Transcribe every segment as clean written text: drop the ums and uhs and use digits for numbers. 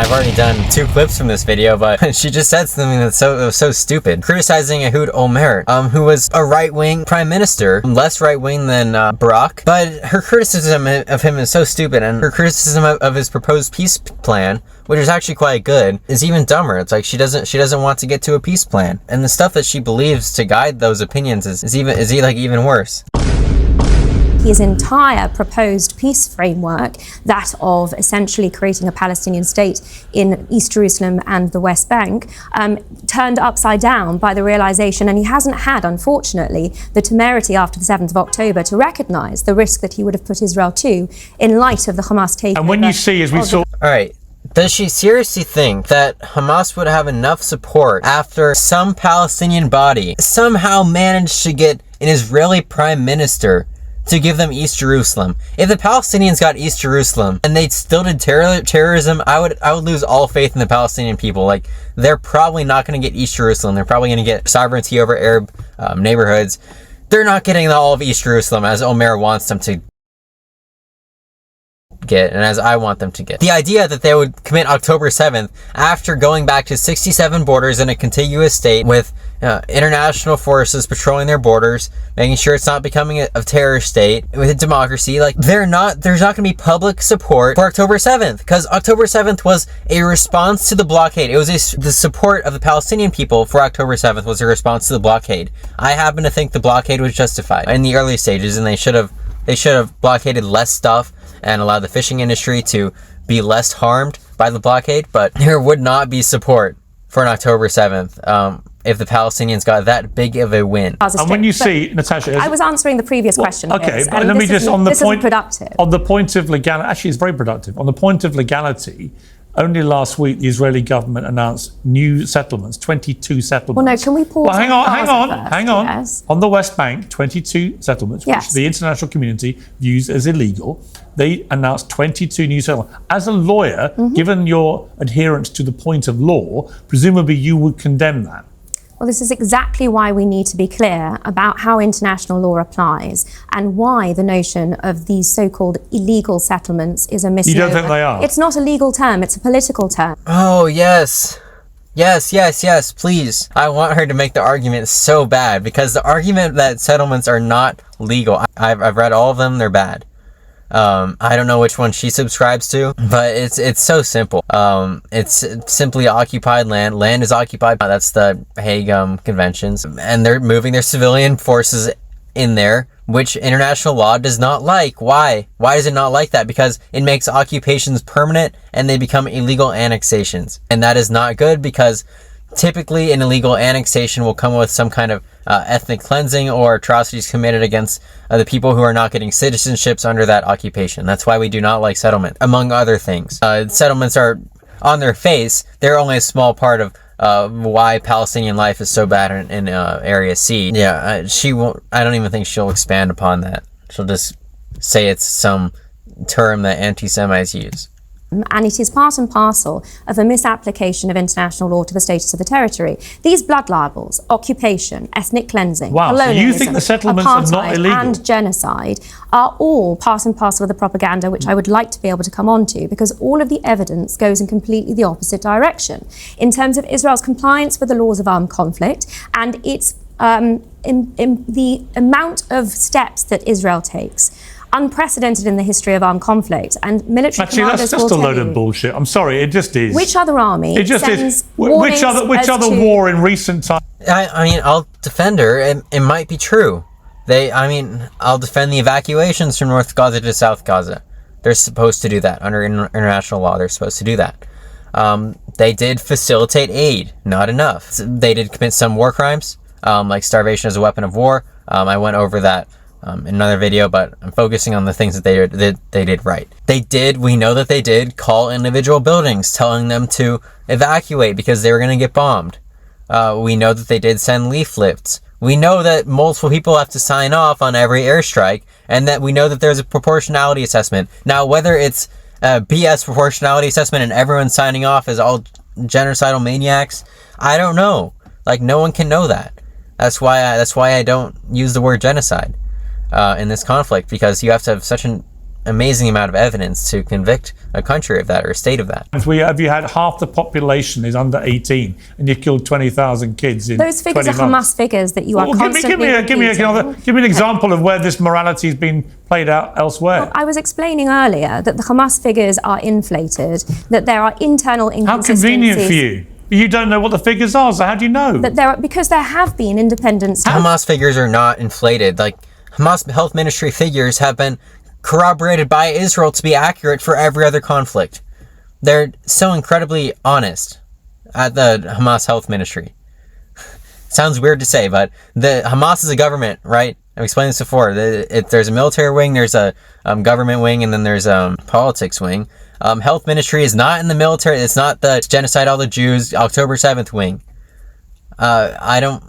I've already done 2 clips from this video, but she just said something that's so stupid. Criticizing Ehud Olmert, who was a right-wing prime minister, less right-wing than Barack, but her criticism of him is so stupid, and her criticism of his proposed peace plan, which is actually quite good, is even dumber. It's like she doesn't want to get to a peace plan, and the stuff that she believes to guide those opinions is even worse. His entire proposed peace framework, that of essentially creating a Palestinian state in East Jerusalem and the West Bank, turned upside down by the realization, and he hasn't had, unfortunately, the temerity after the 7th of October to recognize the risk that he would have put Israel to in light of the Hamas takeover. And when you see, as we saw... All right. Does she seriously think that Hamas would have enough support after some Palestinian body somehow managed to get an Israeli prime minister to give them East Jerusalem? If the Palestinians got East Jerusalem and they still did terrorism, I would lose all faith in the Palestinian people. Like, they're probably not going to get East Jerusalem. They're probably going to get sovereignty over Arab neighborhoods. They're not getting all of East Jerusalem as Omer wants them to get, and as I want them to get. The idea that they would commit October 7th after going back to 67 borders in a contiguous state with international forces patrolling their borders, making sure it's not becoming a terror state with a democracy, like, there's not going to be public support for October 7th, because October 7th was a response to the blockade. It was the support of the Palestinian people for October 7th was a response to the blockade. I happen to think the blockade was justified in the early stages, and they should have blockaded less stuff and allow the fishing industry to be less harmed by the blockade, but there would not be support for an October 7th if the Palestinians got that big of a win. And when you see, Natasha... I was answering the previous question. Okay, but let me just, on the point of legality, actually it's very productive. On the point of legality, only last week the Israeli government announced new settlements, 22 settlements. Well, no, can we pause? Well, hang on. Yes. On the West Bank, 22 settlements, which the international community views as illegal. They announced 22 new settlements. As a lawyer, given your adherence to the point of law, presumably you would condemn that. Well, this is exactly why we need to be clear about how international law applies and why the notion of these so-called illegal settlements is a misnomer. You don't think they are? It's not a legal term, it's a political term. Oh, yes. Yes, please. I want her to make the argument so bad, because the argument that settlements are not legal, I've read all of them, they're bad. I don't know which one she subscribes to, but it's so simple. It's simply occupied land. Land is occupied. That's the Hague Conventions, and they're moving their civilian forces in there, which international law does not like. Why? Why does it not like that? Because it makes occupations permanent and they become illegal annexations, and that is not good, because typically an illegal annexation will come with some kind of ethnic cleansing or atrocities committed against the people who are not getting citizenships under that occupation. That's why we do not like settlement, among other things. Settlements are, on their face, they're only a small part of why Palestinian life is so bad in Area C. Yeah, she won't. I don't even think she'll expand upon that. She'll just say it's some term that anti-Semites use. And it is part and parcel of a misapplication of international law to the status of the territory. These blood libels, occupation, ethnic cleansing, so you think the settlements are not illegal? And genocide are all part and parcel of the propaganda, which I would like to be able to come on to, because all of the evidence goes in completely the opposite direction in terms of Israel's compliance with the laws of armed conflict and its in the amount of steps that Israel takes. Unprecedented in the history of armed conflict, and military commanders that's just a load of bullshit. I'm sorry, it just is. Which other army? It just is. Which other war in recent times? I mean, I'll defend her. It might be true. I'll defend the evacuations from North Gaza to South Gaza. They're supposed to do that under international law. They're supposed to do that. They did facilitate aid, not enough. They did commit some war crimes, like starvation as a weapon of war. I went over that in another video, but I'm focusing on the things that they did right. We know that they did call individual buildings, telling them to evacuate because they were going to get bombed. We know that they did send leaflets. We know that multiple people have to sign off on every airstrike, and that we know that there's a proportionality assessment. Now, whether it's a BS proportionality assessment and everyone signing off as all genocidal maniacs, I don't know. Like, no one can know that. That's why I don't use the word genocide in this conflict, because you have to have such an amazing amount of evidence to convict a country of that or a state of that. If you had half the population is under 18 and you killed 20,000 kids in those figures 20 are months. Hamas figures that you are constantly give me an example of where this morality has been played out elsewhere. Well, I was explaining earlier that the Hamas figures are inflated, that there are internal inconsistencies. How convenient for you. You don't know what the figures are, so how do you know? That because there have been independent... Hamas figures are not inflated. Like, Hamas health ministry figures have been corroborated by Israel to be accurate for every other conflict. They're so incredibly honest at the Hamas health ministry. Sounds weird to say, but the Hamas is a government, right? I've explained this before. There's a military wing, there's a government wing, and then there's a politics wing. Health ministry is not in the military. It's not the genocide all the Jews, October 7th wing. I don't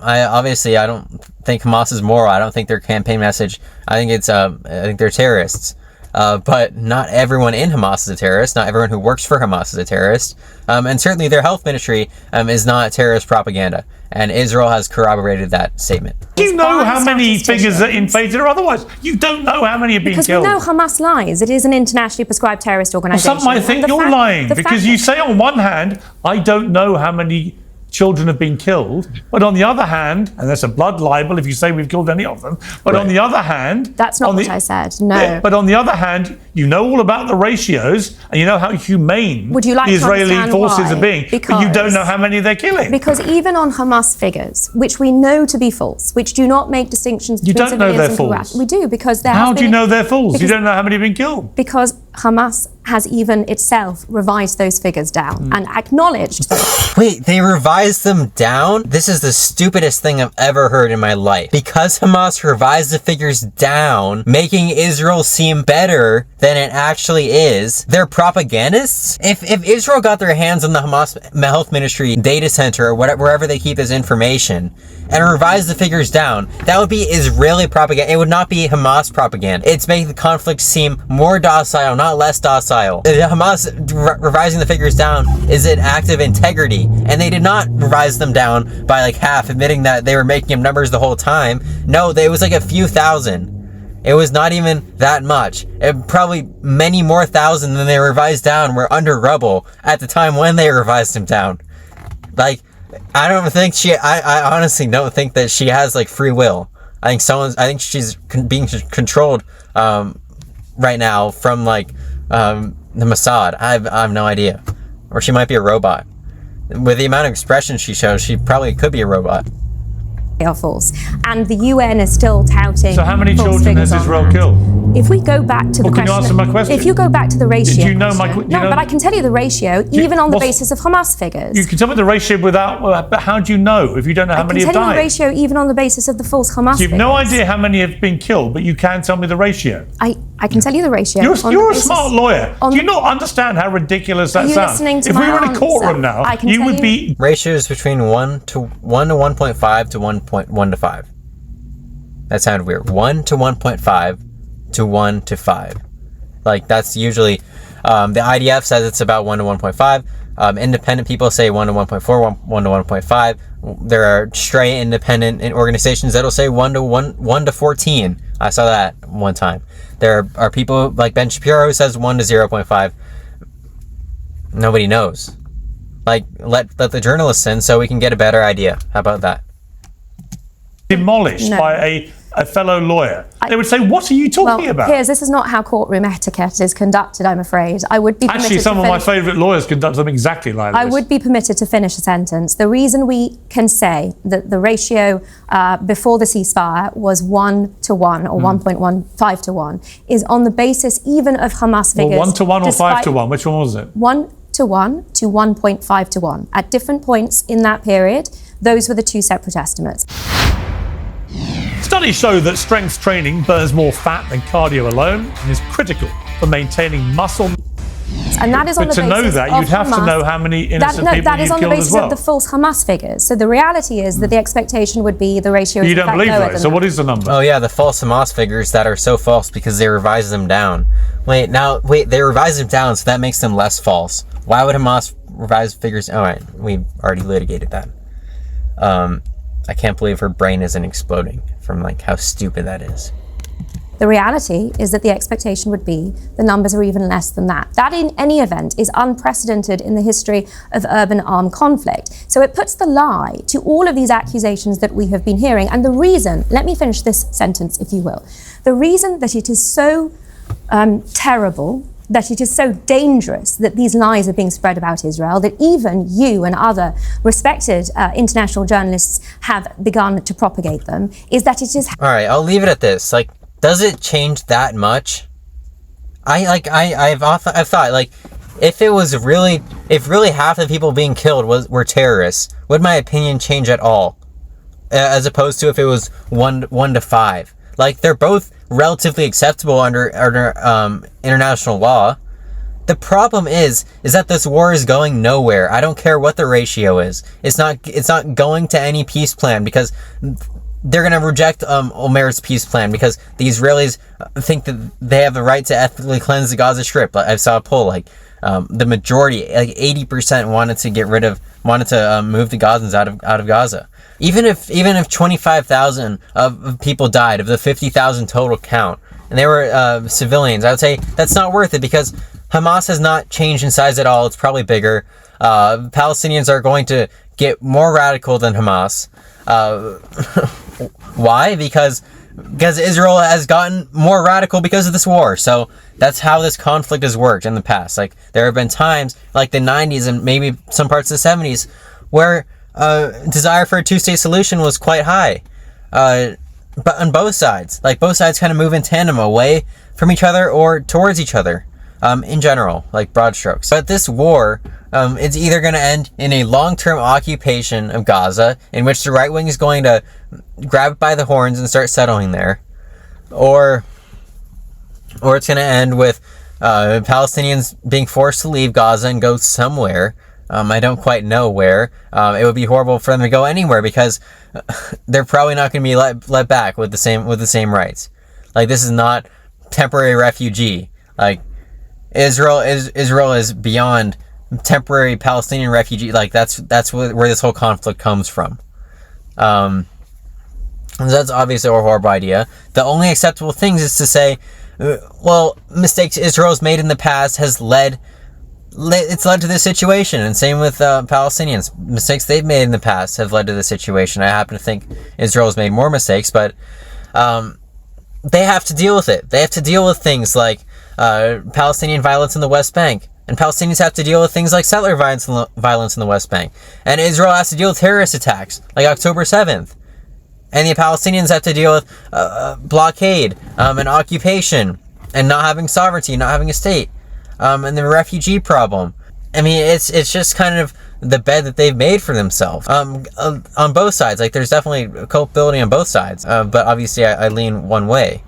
think Hamas is moral. I don't think their campaign message, I think they're terrorists. But not everyone in Hamas is a terrorist. Not everyone who works for Hamas is a terrorist. And certainly their health ministry is not terrorist propaganda. And Israel has corroborated that statement. Do you know how many figures are inflated or otherwise? You don't know how many have been killed. Because we know Hamas lies. It is an internationally prescribed terrorist organisation. Well, some might think you're lying because you say on one hand, I don't know how many children have been killed, but on the other hand, and that's a blood libel if you say we've killed any of them, but on the other hand... That's not what I said, no. Yeah, but on the other hand, you know all about the ratios and you know how humane the Israeli forces are being, but you don't know how many they're killing. Because even on Hamas figures, which we know to be false, which do not make distinctions between civilians and civilians they're false. We do, because there How do you know they're false? You don't know how many have been killed. Because Hamas has even itself revised those figures down and acknowledged them. Wait, they revised them down? This is the stupidest thing I've ever heard in my life. Because Hamas revised the figures down, making Israel seem better than it actually is, they're propagandists? If Israel got their hands on the Hamas health ministry data center or wherever they keep this information and revised the figures down, that would be Israeli propaganda. It would not be Hamas propaganda. It's making the conflict seem more docile, not less docile. Hamas revising the figures down is an act of integrity, and they did not revise them down by like half, admitting that they were making up numbers the whole time. No, it was like a few thousand. It was not even that much. Probably many more thousand than they revised down were under rubble at the time when they revised them down. Like, I honestly don't think that she has like free will. I think she's being controlled right now from like the Mossad. I have no idea. Or she might be a robot. With the amount of expression she shows, she probably could be a robot. Are false, and the UN is still touting. So how many children has Israel killed? If we go back to the question, can you answer my question? If you go back to the ratio, do you know my? But I can tell you the ratio, even on the basis of Hamas figures. You can tell me the ratio without. But how do you know if you don't know how many have died? I can tell you the ratio even on the basis of the false Hamas so you've figures. no idea how many have been killed, but you can tell me the ratio. I can tell you the ratio. You're a smart lawyer. Do you not understand how ridiculous that sounds? If we were in a courtroom now, you would be. Ratios between 1 to 1.5 to 1 to 5. That sounded weird. 1 to 1.5 to 1 to 5. Like, that's usually, the IDF says it's about 1 to 1.5. Independent people say 1 to 1.4, 1 to 1.5. There are stray independent organizations that'll say 1 to 14. I saw that one time. There are people like Ben Shapiro who says 1 to 0.5. Nobody knows. Like, let the journalists in so we can get a better idea. How about that? Demolished by a fellow lawyer. They would say, what are you talking about? Piers, this is not how courtroom etiquette is conducted, I'm afraid. I would be Actually, some of my favourite lawyers conduct them exactly like this. I would be permitted to finish a sentence. The reason we can say that the ratio before the ceasefire was 1 to 1 or 1.15 to 1 is on the basis even of Hamas figures. Well, 1 to 1 or 5 to 1? Which one was it? 1 to 1 to 1.5 to 1. At different points in that period, those were the two separate estimates. Studies show that strength training burns more fat than cardio alone and is critical for maintaining muscle. And that is on the basis of to know that, you'd have to know how many innocent people you've killed as well. That is on the basis of the false Hamas figures. So the reality is that the expectation would be the ratio is you don't believe that. So what is the number? Oh yeah, the false Hamas figures that are so false because they revise them down. Wait, they revise them down, so that makes them less false. Why would Hamas revise figures? All right, we've already litigated that. I can't believe her brain isn't exploding from like how stupid that is. The reality is that the expectation would be the numbers are even less than that. That, in any event, is unprecedented in the history of urban armed conflict. So it puts the lie to all of these accusations that we have been hearing. And the reason, let me finish this sentence, if you will. The reason that it is so terrible, that it is so dangerous that these lies are being spread about Israel, that even you and other respected international journalists have begun to propagate them, is that it is... All right, I'll leave it at this. Like, does it change that much? I've thought, like, if really half the people being killed were terrorists, would my opinion change at all? As opposed to if it was 1 to 5. Like, they're both relatively acceptable under international law. The problem is that this war is going nowhere. I don't care what the ratio is. It's not going to any peace plan, because they're going to reject Omer's peace plan because the Israelis think that they have the right to ethnically cleanse the Gaza Strip. I saw a poll, like, the majority, like 80%, wanted to move the Gazans out of Gaza. Even if 25,000 of people died of the 50,000 total count, and they were civilians, I would say that's not worth it, because Hamas has not changed in size at all. It's probably bigger. Palestinians are going to get more radical than Hamas. Why? Because Israel has gotten more radical because of this war. So that's how this conflict has worked in the past. Like, there have been times, like the 90s and maybe some parts of the 70s, where desire for a two-state solution was quite high. But on both sides, like, both sides kind of move in tandem away from each other or towards each other, in general, like broad strokes. But this war, it's either going to end in a long-term occupation of Gaza, in which the right wing is going to grab it by the horns and start settling there, or it's going to end with Palestinians being forced to leave Gaza and go somewhere. I don't quite know where. It would be horrible for them to go anywhere, because they're probably not going to be let back with the same rights. Like, this is not temporary refugee. Like, Israel is beyond temporary Palestinian refugee. Like, that's where this whole conflict comes from. That's obviously a horrible idea. The only acceptable thing is to say, well, mistakes Israel's made in the past has led to this situation, and same with Palestinians. Mistakes they've made in the past have led to this situation. I happen to think Israel's made more mistakes, but they have to deal with it. They have to deal with things like Palestinian violence in the West Bank, and Palestinians have to deal with things like settler violence in the West Bank, and Israel has to deal with terrorist attacks like October 7th, and the Palestinians have to deal with blockade and occupation and not having sovereignty, not having a state. And the refugee problem. I mean, it's just kind of the bed that they've made for themselves. On both sides, like, there's definitely culpability on both sides. But obviously, I lean one way.